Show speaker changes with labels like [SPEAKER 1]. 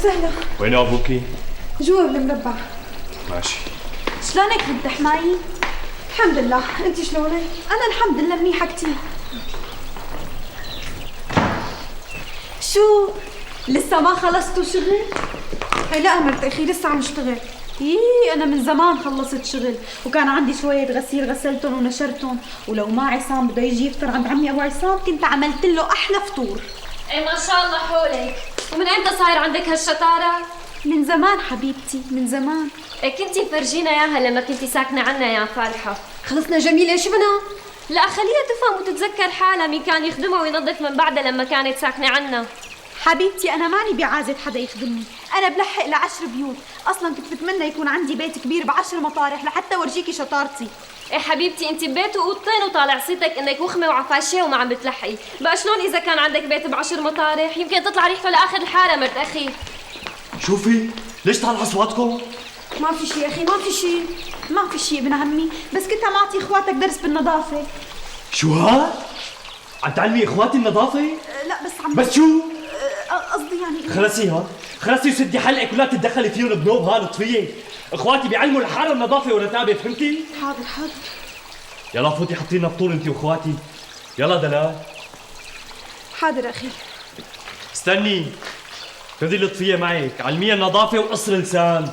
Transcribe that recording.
[SPEAKER 1] وسهلا.
[SPEAKER 2] وين ابوكي؟
[SPEAKER 1] جوا بالمربع.
[SPEAKER 2] ماشي.
[SPEAKER 1] شلونك بنت حماي؟ الحمد لله، انت شلونك؟ انا الحمد لله منيحه كتير. شو؟ لسه ما خلصتوا شغل؟ لا مرت اخي لسه عم اشتغل. انا من زمان خلصت شغل، وكان عندي شويه غسيل غسلتهم ونشرتهم، ولو ما عصام بده يجي يفطر عند عمي ابو عصام كنت عملت له احلى فطور.
[SPEAKER 3] ايه ما شاء الله حولك. ومن امتى صاير عندك هالشطاره؟
[SPEAKER 1] من زمان حبيبتي، من زمان.
[SPEAKER 3] إيه كنتي فرجينا اياها لما كنتي ساكنه عنا يا فالحه.
[SPEAKER 1] خلصنا جميله، شو بدنا؟
[SPEAKER 3] لا خليها تفهم وتتذكر حالها مين كان يخدمها وينظف من بعدها لما كانت ساكنه عنا.
[SPEAKER 1] حبيبتي أنا ماني بعازة حدا يخدمني، أنا بلحق ل10 بيوت، أصلاً كنت بتمنى يكون عندي بيت كبير ب10 مطارح لحتى ورجيكي شطارتي.
[SPEAKER 3] إيه حبيبتي أنت ببيت وأوضتين وطالع صيتك إنك وخمة وعفاشية وما عم بتلحقي، بقى شلون إذا كان عندك بيت ب10 مطارح يمكن تطلع ريحته لآخر الحارة مرت أخي.
[SPEAKER 2] شوفي ليش طالع اصواتكم؟
[SPEAKER 1] ما في شيء أخي، ما في شيء ابن عمي، بس كنت عم أعطي إخواتك درس بالنظافة.
[SPEAKER 2] شو هاد؟ عم تعلمي اخواتي النظافة؟
[SPEAKER 1] لا بس
[SPEAKER 2] بس شو؟
[SPEAKER 1] قصدي يعني
[SPEAKER 2] خلصيها، خلصي وسدي حلقك ولا تتدخلي فيهم بنوب هالطفية. اخواتي بيعلموا الحالة النظافة والرتابة، فهمتي؟
[SPEAKER 1] حاضر.
[SPEAKER 2] يلا فوتي حطي لنا فطور انت واخواتي. يلا دلال.
[SPEAKER 1] حاضر أخي.
[SPEAKER 2] استني، خذي الطفية معك، علميها النظافة وقصر لسان.